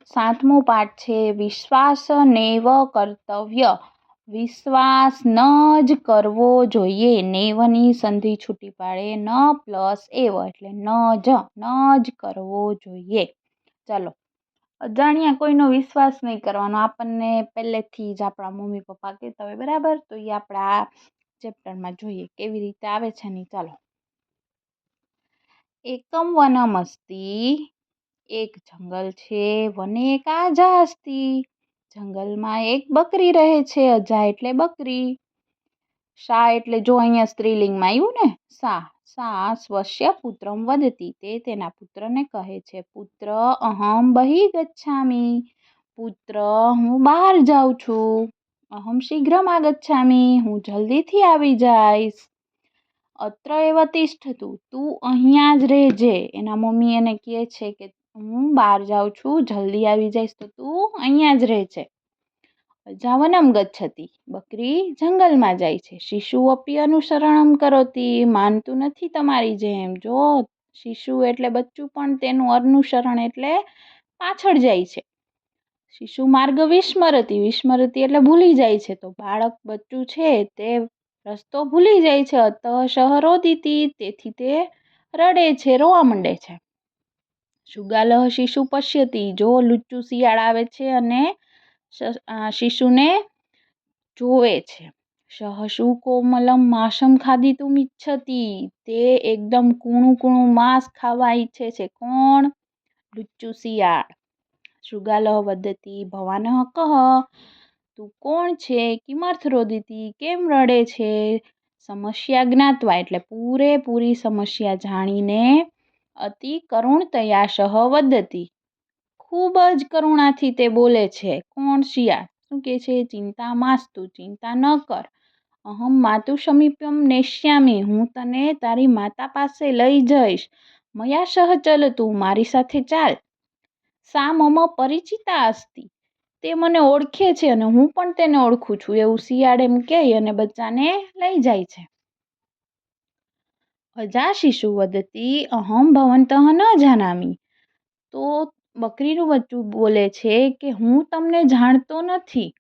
સાતમો પાઠ છે વિશ્વાસ નેવ કર્તવ્ય. વિશ્વાસ ન જ કરવો જોઈએ. નેવની સંધિ છૂટી પાડે ન પ્લસ એવ એટલે ન જ કરવો જોઈએ. ચાલો, અજાણ્યા કોઈનો વિશ્વાસ નહીં કરવાનો. આપણને પહેલેથી જ આપણા મમ્મી પપ્પા કહેતા હોય, બરાબર? તો એ આપણે આ ચેપ્ટરમાં જોઈએ કેવી રીતે આવે છે ને. ચાલો, એકમ વનમસ્તી. એક જંગલ છે. વને એક આજા અસ્તી. જંગલમાં એક બકરી રહે છે. અજા એટલે બકરી. શા એટલે જો અહીંયા સ્ત્રીલિંગમાં આવ્યું ને, સા સ્વસ્ય પુત્રમ વદતી. તે તેના પુત્રને કહે છે. પુત્ર અહમ બહિ ગચ્છામિ. પુત્ર હું બહાર જાઉં છું. અહમ શીઘ્રમ આગચ્છામિ. હું જલ્દીથી આવી જઈશ. અત્ર એવ તિષ્ઠતું. તું અહીંયા જ રહેજે. એના મમ્મી એને કહે છે કે હું બહાર જાઉં છું, જલ્દી આવી જઈશ, તો તું અહીંયા જ રહેજે. અજા વનમ ગચ્છતિ. બકરી જંગલમાં જાય છે. શિશુ અપી અનુસરણમ કરોતી. માનતું નથી તમારી જેમ. જો શિશુ એટલે બચ્ચું, પણ તેનું અનુસરણ એટલે પાછળ જાય છે. શિશુ માર્ગ વિસ્મરતી. વિસ્મરતી એટલે ભૂલી જાય છે. તો બાળક બચ્ચું છે તે રસ્તો ભૂલી જાય છે. અત શહરોદિતી. તેથી તે રડે છે, રોવા માંડે છે. શુગાલહ શિશુ પશ્યતી. જો લુચ્ચું શિયાળ આવે છે અને શિશુને જોવે છે. સહસુ કોમલમ માંસમ ખાદિતુમ ઇચ્છતી. તે એકદમ કૂણું કૂણું માંસ ખાવા ઈચ્છે છે. કોણ? લુચ્ચું શિયાળ. શુગાલહ વદતી ભવાનઃ કહ. તું કોણ છે? કિમર્થ રોદિતી. કેમ રડે છે? સમસ્યા જ્ઞાત્વા એટલે પૂરેપૂરી સમસ્યા જાણીને અતિ કરુણતયા સહ વદતી. ખૂબ જ કરુણાથી તે બોલે છે. કોણ? શિયાળ. શું કહે છે? ચિંતા માસ્તુ. ચિંતા ન કર. અહમ માતુ સમીપ્યમ નેષ્યામી. હું તને તારી માતા પાસે લઈ જઈશ. મયા સહ ચલ. તું મારી સાથે ચાલ. સા મમ પરિચિતા અસ્તિ. તે મને ઓળખે છે અને હું પણ તેને ઓળખું છું. એવું શિયાળ એમ કહે અને બચ્ચાને લઈ જાય છે. અજા શિશુ વદતી અહમ ભવંતઃ ન જાનામી. તો બકરીનું બચ્ચું બોલે છે કે હું તમને જાણતો નથી.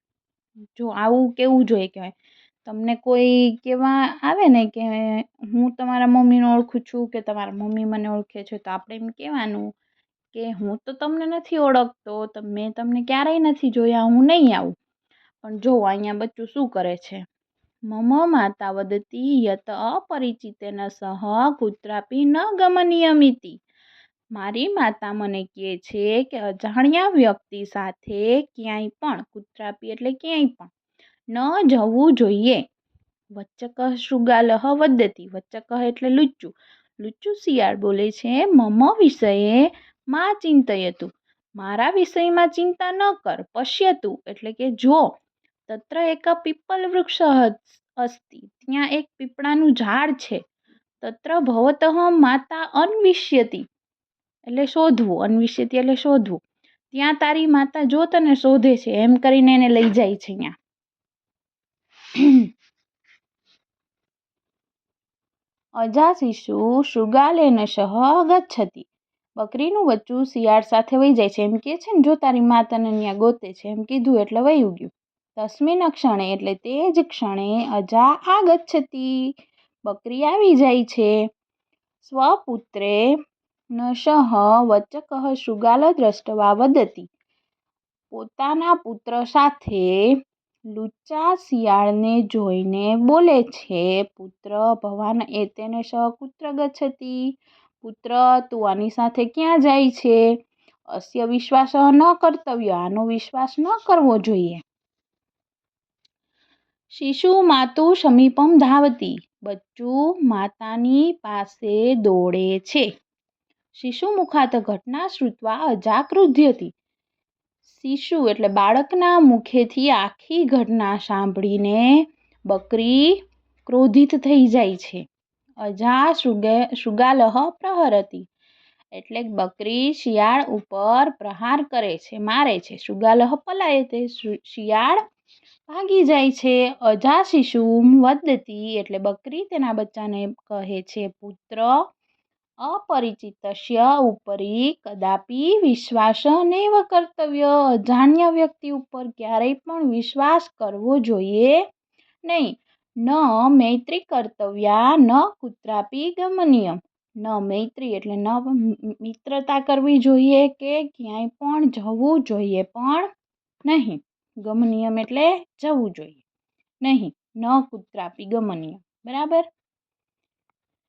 જો આવું કેવું જોઈએ, કહેવાય તમને કોઈ કહેવા આવે ને કે હું તમારા મમ્મીને ઓળખું છું કે તમારા મમ્મી મને ઓળખે છે, તો આપણે એમ કહેવાનું કે હું તો તમને નથી ઓળખતો, મેં તમને ક્યારેય નથી જોયા, હું નહીં આવું. પણ જો અહીંયા બચ્ચું શું કરે છે? મમ માતા વદતી યત અપરિચિતેન સહ કુત્રાપી ન ગમનીયમિતિ. મારી માતા મને કહે છે કે અજાણ્યા વ્યક્તિ સાથે ક્યાંય પણ, કુત્રાપી એટલે ક્યાંય પણ ન જવું જોઈએ. વચ્ચક શૃગાલહ વદતી. વચ્ચક એટલે લુચ્ચું. લુચ્ચું શિયાળ બોલે છે મમ વિષયે મા ચિંતયતું. મારા વિષયમાં ચિંતા ન કર. પશ્યતું એટલે કે જો. તત્ર એક પીપલ વૃક્ષ અસ્તિ. ત્યાં એક પીપળાનું ઝાડ છે. તત્ર ભવતઃ માતા અન્વિષ્યતિ એટલે શોધવું. અન્વિષ્યતિ એટલે શોધવું. ત્યાં તારી માતા જો તને શોધે છે, એમ કરીને એને લઈ જાય છે. અહીંયા અજા શિશુ શૃગાલેન સહ ગચ્છતિ. બકરીનું બચ્ચું શિયાળ સાથે વહી જાય છે. એમ કહે છે ને જો તારી મા તને ત્યાં ગોતે છે, એમ કીધું એટલે વહી ગયું. તસ્મિન ક્ષણે એટલે તે જ ક્ષણે અજા આગચ્છતિ. બકરી આવી જાય છે. સ્વપુત્રે નશઃ વચ્ચક શૃગાલ દ્રષ્ટવા વદતી. પોતાના પુત્ર સાથે લુચ્ચા શિયાળને જોઈને બોલે છે. પુત્ર ભવાન એતેન સહ કુત્ર ગચ્છતિ. પુત્ર તું આની સાથે ક્યાં જાય છે? અસ્ય વિશ્વાસ ન કર્તવ્ય. આનો વિશ્વાસ ન કરવો જોઈએ. શિશુ માતુ સમીપમ ધાવતી. બચ્ચું માતાની પાસે દોડે છે. શિશુ મુખાત ઘટના શ્રુત્વા અજા ક્રુધ્યતિ. શિશુ એટલે બાળકના મુખેથી આખી ઘટના સાંભળીને બકરી ક્રોધિત થઈ જાય છે. અજા શૃગાલહ પ્રહરતી એટલે બકરી શિયાળ ઉપર પ્રહાર કરે છે, મારે છે. શૃગાલહ પલાયતે શિયાળ ભાગી જાય છે. અજા શિશુ વદતી એટલે બકરી તેના બચ્ચાને કહે છે. પુત્ર अपरिचितस्य उपरि कदापि विश्वास नैव कर्तव्य। અજાણ્યા વ્યક્તિ ઉપર ક્યારેય પણ વિશ્વાસ કરવો જોઈએ નહીં. ન મૈત્રી કર્તવ્યા ન કુત્રાપી ગમનીય. ન મૈત્રી એટલે ન મિત્રતા કરવી જોઈએ કે ક્યાંય પણ જવું જોઈએ પણ નહીં. ગમનીયમ એટલે જવું જોઈએ નહીં. ન કુત્રાપી ગમનીય. બરાબર.